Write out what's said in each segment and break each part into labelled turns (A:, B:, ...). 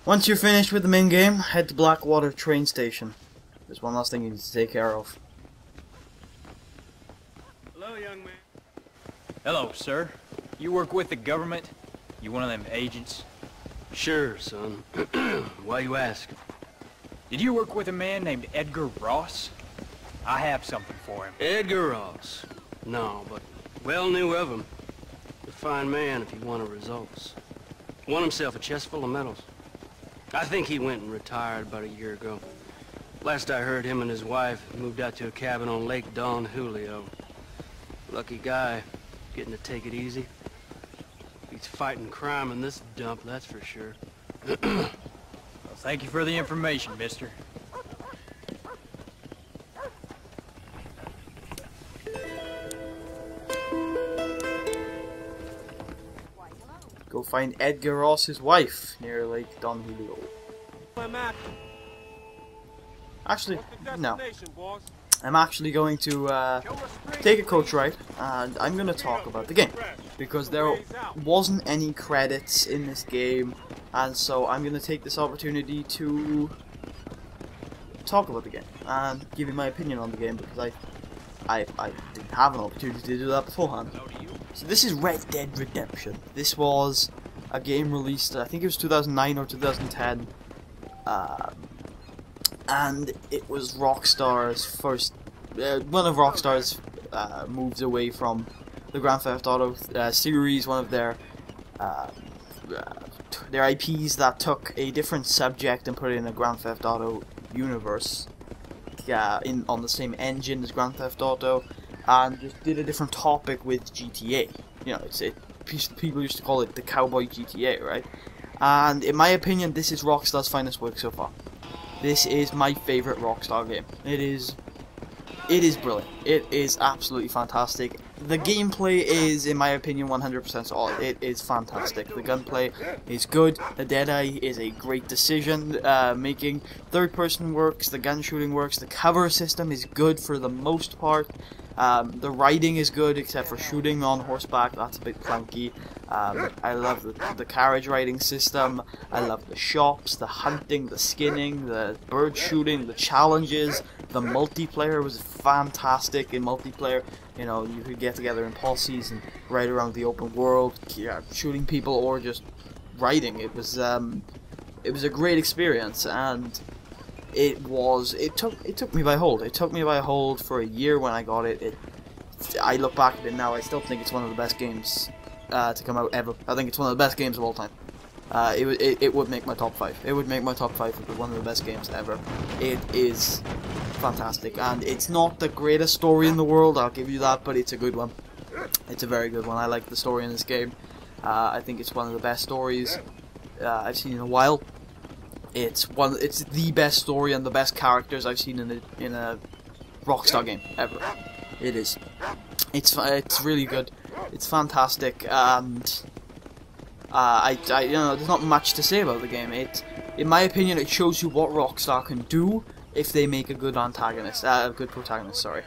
A: Once you're finished with the main game, head to Blackwater train station. There's one last thing you need to take care of.
B: Hello, young man.
C: Hello, sir. You work with the government? You one of them agents?
B: Sure, son. Why you ask?
C: Did you work with a man named Edgar Ross? I have something for him.
B: Edgar Ross. No, but well knew of him. A fine man if he wanted results. Won himself a chest full of medals. I think he went and retired about a year ago. Last I heard, him and his wife moved out to a cabin on Lake Don Julio. Lucky guy, getting to take it easy. He's fighting crime in this dump, that's for sure.
C: Well, thank you for the information, mister.
A: Go find Edgar Ross's wife near Lake Don Julio. Actually, no. I'm actually going to take a coach ride, and I'm going to talk about the game, because there wasn't any credits in this game, and so I'm going to take this opportunity to talk about the game and give you my opinion on the game, because I didn't have an opportunity to do that beforehand. So this is Red Dead Redemption. This was a game released, I think it was 2009 or 2010, and it was Rockstar's first, one of Rockstar's moves away from the Grand Theft Auto series, one of their IPs that took a different subject and put it in a Grand Theft Auto universe, on the same engine as Grand Theft Auto, and just did a different topic with GTA. You know, people used to call it the Cowboy GTA, right? And in my opinion, this is Rockstar's finest work so far. This is my favorite Rockstar game. It is brilliant. It is absolutely fantastic. The gameplay is, in my opinion, 100% solid. It is fantastic. The gunplay is good. The Deadeye is a great decision making. Third person works. The gun shooting works. The cover system is good for the most part. The riding is good, except for shooting on horseback. That's a bit clunky. I love the carriage riding system. I love the shops, the hunting, the skinning, the bird shooting, the challenges. The multiplayer was fantastic. In multiplayer, you know, you could get together in posses and ride around the open world, shooting people or just riding. It was a great experience, and it took me by hold. It took me by hold for a year when I got it. I look back at it now, I still think it's one of the best games to come out ever. I think it's one of the best games of all time. It would make my top 5. It would make my top 5 for one of the best games ever. It is fantastic, and it's not the greatest story in the world, I'll give you that, but it's a good one. It's a very good one. I like the story in this game. I think it's one of the best stories I've seen in a while. It's the best story and the best characters I've seen in a Rockstar game ever. It is. It's really good. It's fantastic, and you know, there's not much to say about the game. In my opinion, it shows you what Rockstar can do if they make a good antagonist, a good protagonist. Sorry.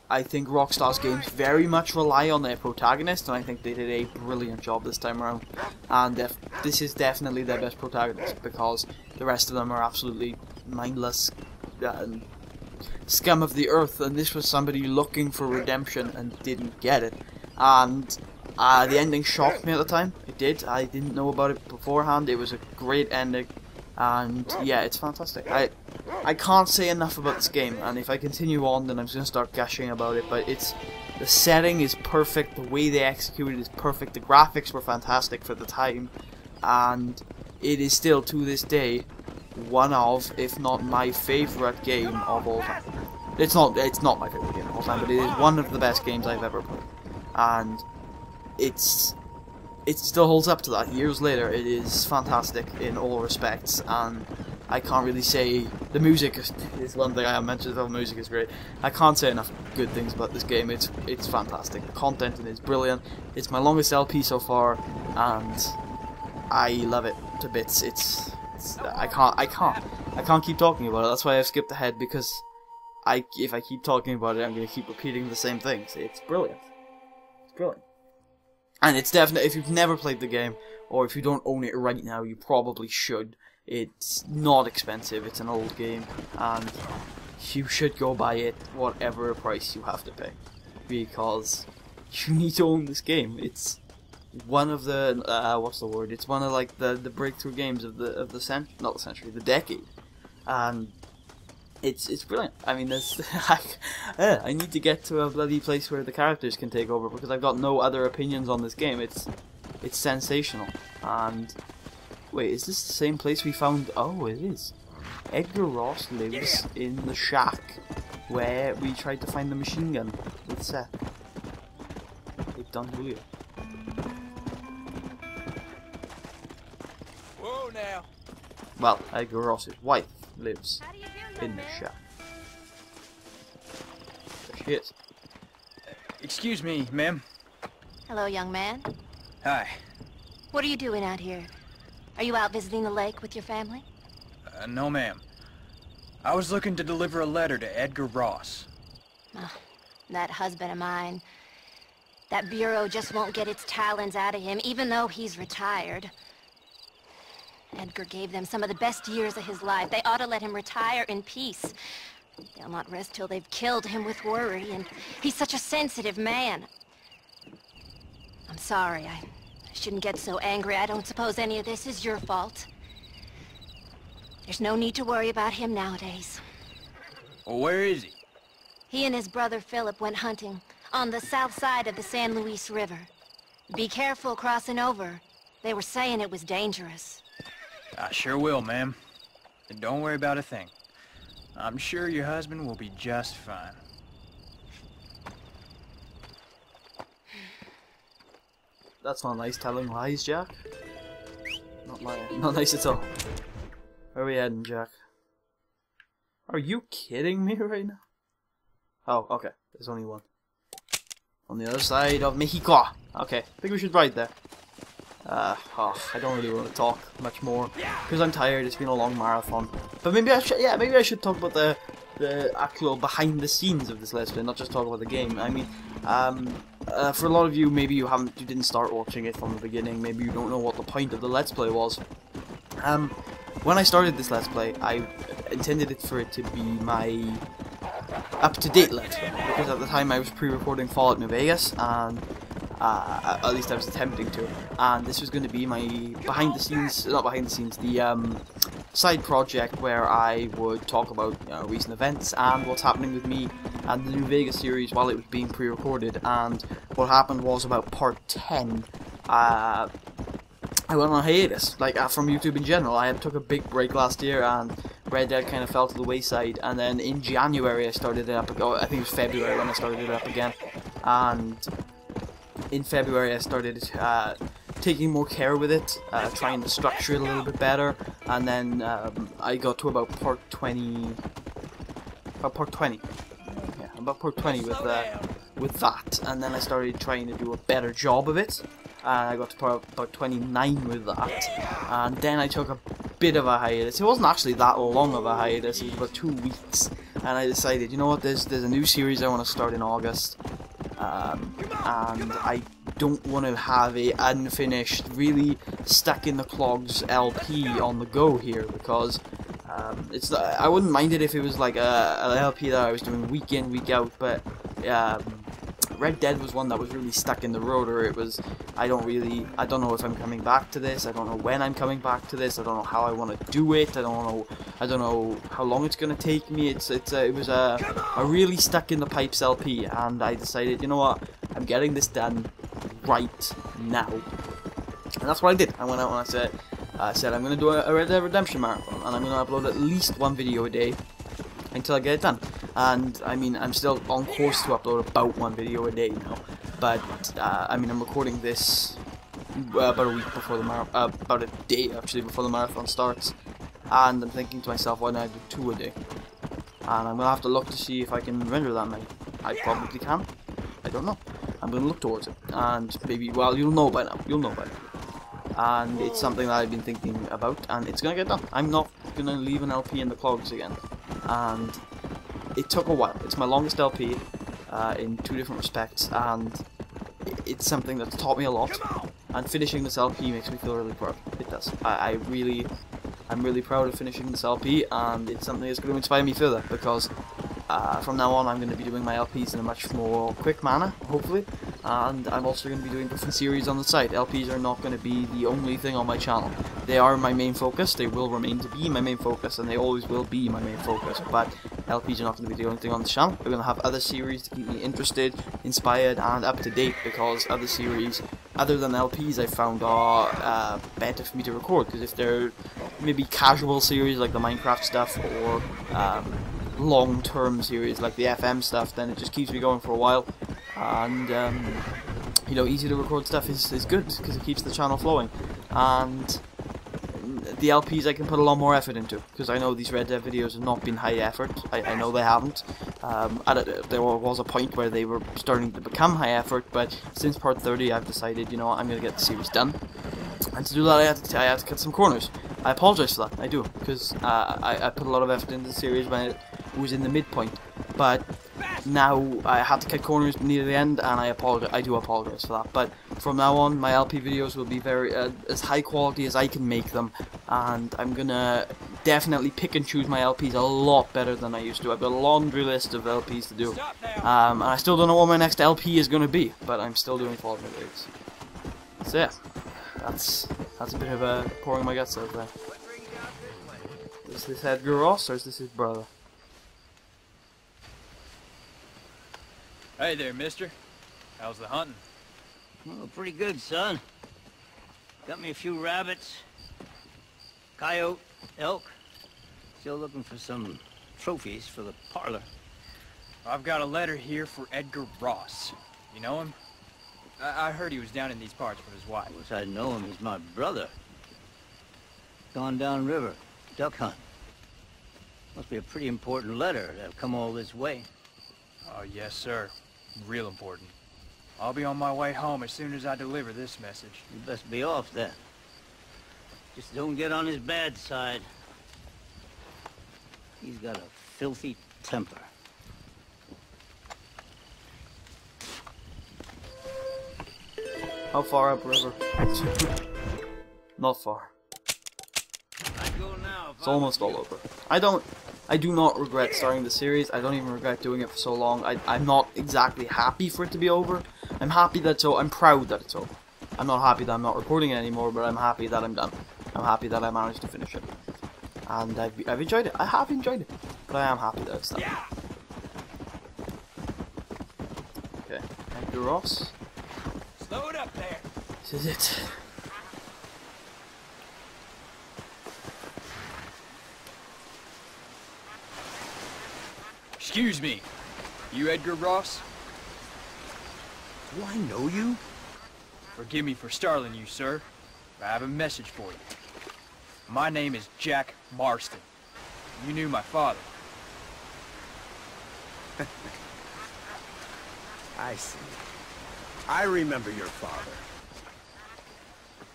A: I think Rockstar's games very much rely on their protagonist, and I think they did a brilliant job this time around. And this is definitely their best protagonist, because the rest of them are absolutely mindless and scum of the earth, and this was somebody looking for redemption and didn't get it. And the ending shocked me at the time. It did. I didn't know about it beforehand. It was a great ending, and yeah, it's fantastic. I can't say enough about this game, and if I continue on, then I'm just going to start gushing about it. But the setting is perfect. The way they executed it is perfect. The graphics were fantastic for the time, and it is still to this day one of, if not my favorite game of all time. It's not my favorite game of all time, but it is one of the best games I've ever played, and it still holds up to that. Years later, it is fantastic in all respects, and I can't really say. The music is one thing I have mentioned. The music is great. I can't say enough good things about this game. It's fantastic. The content in it is brilliant. It's my longest LP so far, and I love it to bits. I can't keep talking about it. That's why I've skipped ahead, because if I keep talking about it, I'm going to keep repeating the same things. It's brilliant. It's brilliant. And it's definitely, if you've never played the game, or if you don't own it right now, you probably should. It's not expensive, it's an old game, and you should go buy it whatever price you have to pay, because you need to own this game. It's one of the what's the word? It's one of like the breakthrough games of the not the century, the decade, and it's brilliant. I mean, I need to get to a bloody place where the characters can take over, because I've got no other opinions on this game. It's sensational. And wait, is this the same place we found? Oh, it is. Edgar Ross lives in the shack where we tried to find the machine gun with Seth. With Don Julio.
C: Whoa now.
A: Well, Edgar Ross's wife lives in the shack. There she is.
C: Excuse me, ma'am.
D: Hello, young man.
C: Hi.
D: What are you doing out here? Are you out visiting the lake with your family?
C: No, ma'am. I was looking to deliver a letter to Edgar Ross.
D: Oh, that husband of mine. That bureau just won't get its talons out of him, even though he's retired. Edgar gave them some of the best years of his life. They ought to let him retire in peace. They'll not rest till they've killed him with worry, and he's such a sensitive man. I'm sorry, I shouldn't get so angry. I don't suppose any of this is your fault. There's no need to worry about him nowadays.
C: Well, where is he?
D: He and his brother Philip went hunting on the south side of the San Luis River. Be careful crossing over. They were saying it was dangerous.
C: I sure will, ma'am. And don't worry about a thing. I'm sure your husband will be just fine.
A: That's not nice telling lies, Jack. Not lying. Not nice at all. Where are we heading, Jack? Are you kidding me right now? Oh, okay. There's only one. On the other side of Mexico. Okay, I think we should ride there. I don't really want to talk much more because I'm tired. It's been a long marathon. But maybe I should. Yeah, maybe I should talk about the actual behind the scenes of this Let's Play, not just talk about the game. I mean, for a lot of you, maybe you didn't start watching it from the beginning. Maybe you don't know what the point of the Let's Play was. When I started this Let's Play, I intended it for it to be my up-to-date Let's Play, because at the time I was pre-recording Fallout New Vegas, and at least I was attempting to, and this was going to be my the side project where I would talk about recent events and what's happening with me and the New Vegas series while it was being pre-recorded. And what happened was, about part 10, I went on hiatus, from YouTube in general. I took a big break last year, and Red Dead kind of fell to the wayside, and then in January I started it up again. I think it was February when I started it up again, and in February I started taking more care with it, trying to structure it a little bit better, and then I got to about part 20. About part 20 with that, and then I started trying to do a better job of it. I got to about 29 with that, and then I took a bit of a hiatus. It wasn't actually that long of a hiatus, it was about 2 weeks, and I decided, you know what, there's a new series I want to start in August, and I don't want to have a unfinished, really stuck in the clogs LP on the go here, because I wouldn't mind it if it was like an LP that I was doing week in, week out, but Red Dead was one that was really stuck in the road, or it was, I don't know if I'm coming back to this, I don't know when I'm coming back to this, I don't know how I want to do it, I don't know how long it's going to take me. It was a really stuck in the pipes LP, and I decided, you know what, I'm getting this done right now. And that's what I did. I went out and I said I'm going to do a Red Dead Redemption marathon, and I'm going to upload at least one video a day until I get it done. And I mean, I'm still on course to upload about one video a day now, but I mean, I'm recording this about a week before the about a day actually before the marathon starts, and I'm thinking to myself, why don't I do 2 a day? And I'm gonna have to look to see if I can render that many. I probably can. I don't know. I'm gonna look towards it, and maybe, well, you'll know by now. And it's something that I've been thinking about, and it's gonna get done. I'm not gonna leave an LP in the clogs again, and it took a while. It's my longest LP in 2 different respects, and it's something that's taught me a lot, and finishing this LP makes me feel really proud. It does. I I'm really proud of finishing this LP, and it's something that's going to inspire me further, because from now on I'm going to be doing my LPs in a much more quick manner, hopefully, and I'm also going to be doing different series on the site. LPs are not going to be the only thing on my channel. They are my main focus, they will remain to be my main focus, and they always will be my main focus, but LPs are not going to be the only thing on the channel. We're going to have other series to keep me interested, inspired, and up to date, because other series, other than LPs, I found are better for me to record, because if they're maybe casual series like the Minecraft stuff, or long-term series like the FM stuff, then it just keeps me going for a while, and you know, easy to record stuff is good, because it keeps the channel flowing, and the LPs I can put a lot more effort into, because I know these Red Dead videos have not been high effort. I know they haven't. There was a point where they were starting to become high effort, but since part 30 I've decided, you know what, I'm going to get the series done. And to do that I had to cut some corners. I apologise for that, I do, because I put a lot of effort into the series when it was in the midpoint. But now I had to cut corners near the end, and I do apologise for that. But from now on, my LP videos will be very as high quality as I can make them, and I'm gonna definitely pick and choose my LPs a lot better than I used to. I've got a laundry list of LPs to do, and I still don't know what my next LP is gonna be, but I'm still doing quality videos. So yeah, that's a bit of a pouring my guts out there. Is this Edgar Ross, or is this his brother?
C: Hey there, mister. How's the hunting?
E: Oh, pretty good, son. Got me a few rabbits, coyote, elk. Still looking for some trophies for the parlor.
C: I've got a letter here for Edgar Ross. You know him? I heard he was down in these parts with his wife.
E: I wish I'd know him. He's my brother. Gone down river, duck hunt. Must be a pretty important letter to have come all this way.
C: Oh, yes, sir. Real important. I'll be on my way home as soon as I deliver this message.
E: You best be off then. Just don't get on his bad side. He's got a filthy temper.
A: How far upriver? Not far.
E: I'd go now.
A: It's almost all over. I do not regret starting the series. I don't even regret doing it for so long. I'm not exactly happy for it to be over. I'm happy that it's over. I'm proud that it's over. I'm not happy that I'm not recording it anymore, but I'm happy that I'm done. I'm happy that I managed to finish it. And I've enjoyed it. I have enjoyed it. But I am happy that it's done.
E: Yeah.
A: Okay. Edgar Ross.
C: Slow it up there.
A: This is it.
C: Excuse me. You Edgar Ross?
F: Do I know you?
C: Forgive me for startling you, sir. I have a message for you. My name is Jack Marston. You knew my father.
F: I see. I remember your father.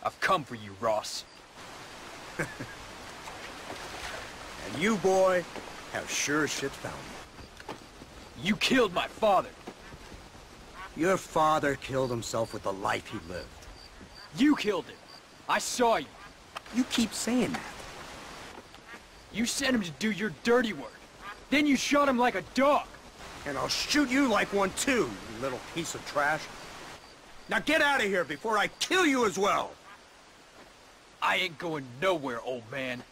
C: I've come for you, Ross.
F: And you, boy, have sure as shit found me.
C: You killed my father.
F: Your father killed himself with the life he lived.
C: You killed him. I saw you.
F: You keep saying that.
C: You sent him to do your dirty work. Then you shot him like a dog.
F: And I'll shoot you like one too, you little piece of trash. Now get out of here before I kill you as well!
C: I ain't going nowhere, old man.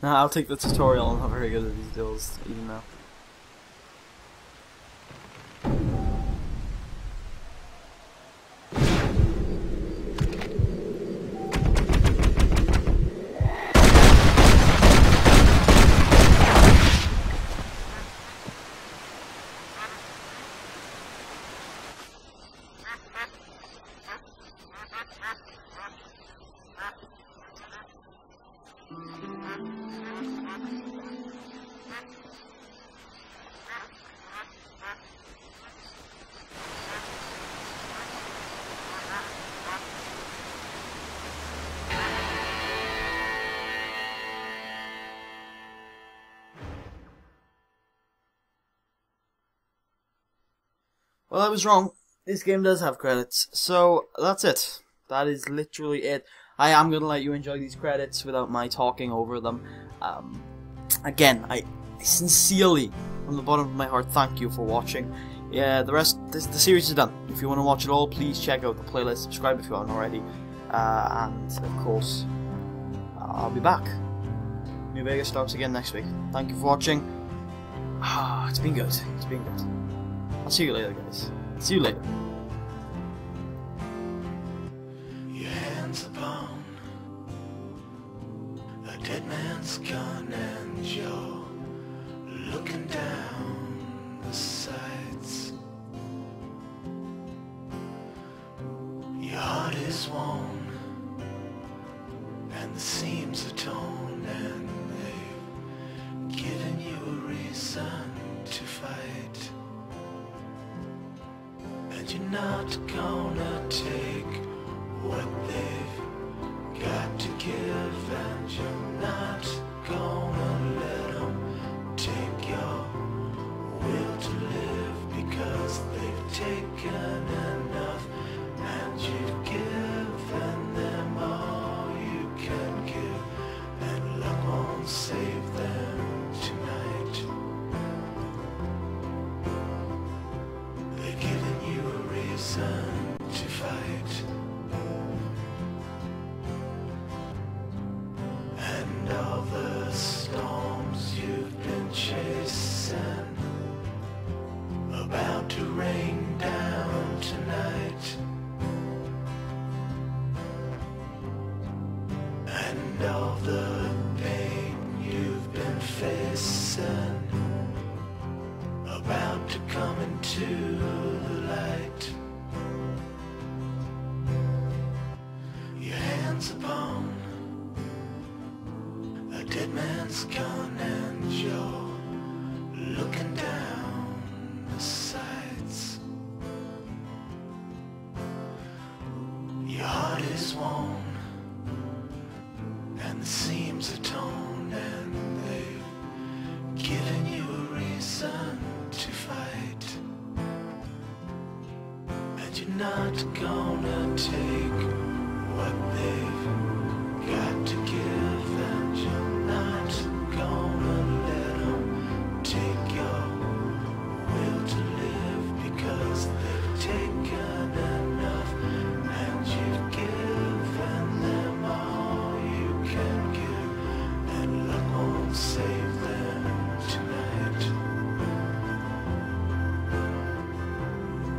A: No, I'll take the tutorial. I'm not very good at these deals, even now. Well, I was wrong. This game does have credits. So, that's it. That is literally it. I am going to let you enjoy these credits without my talking over them. Again, I sincerely, from the bottom of my heart, thank you for watching. Yeah, the series is done. If you want to watch it all, please check out the playlist, subscribe if you haven't already, and of course, I'll be back. New Vegas starts again next week. Thank you for watching. It's been good. It's been good. I'll see you later, guys. See you later.
G: Your hands upon a dead man's gun and you're looking down the sights. Your heart is worn and the seams are torn and they've given you a reason to fight. And you're not gonna take what they've got to give, and you're not gonna let them take your will to live, because they've taken enough and you've given them all you can give, and luck won't save them tonight. They've given you a reason to fight, and all the storms you've been chasing about to rain down tonight, and all the pain you've been facing about to come into the light. Your hands upon a dead man's gun and you're looking down the sights. Your heart is worn and the seams are torn, and they've given you a reason to fight. And you're not gonna take what they've got to give, and you're not gonna let them take your will to live, because they've taken enough and you've given them all you can give, and luck won't save them tonight.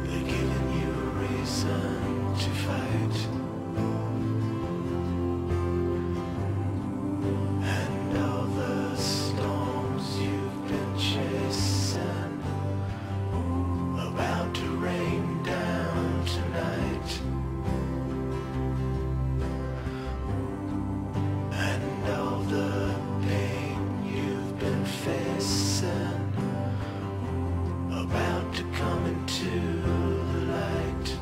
G: They've given you a reason to fight, and all the storms you've been chasing about to rain down tonight, and all the pain you've been facing about to come into the light.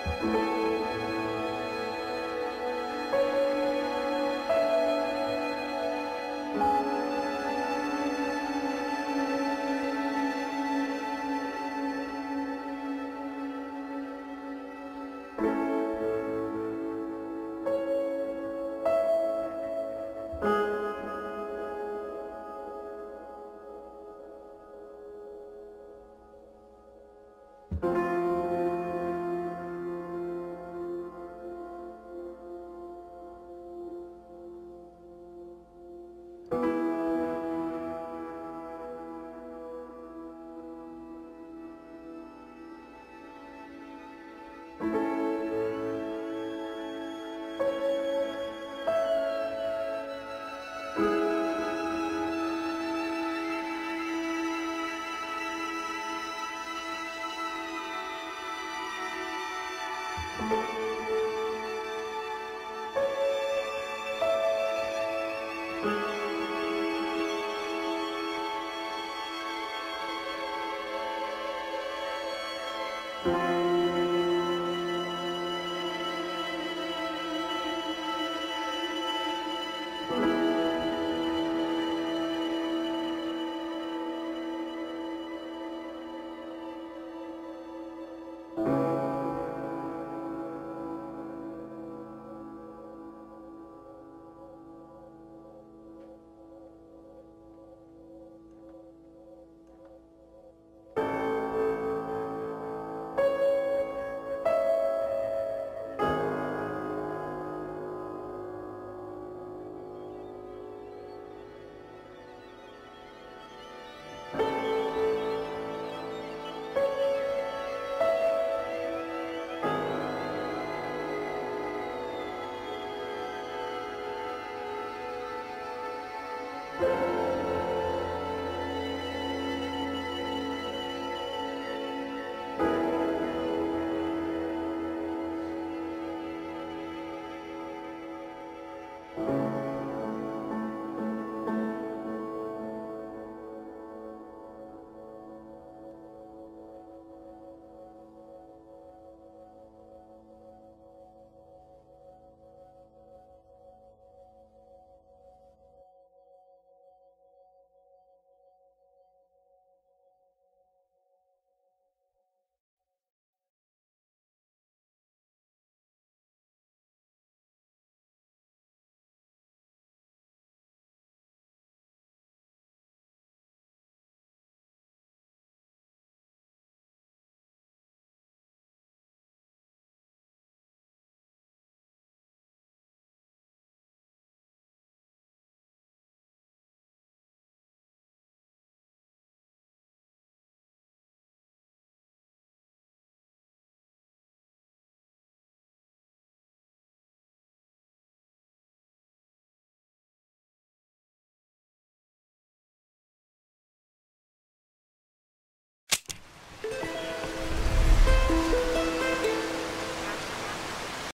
G: you.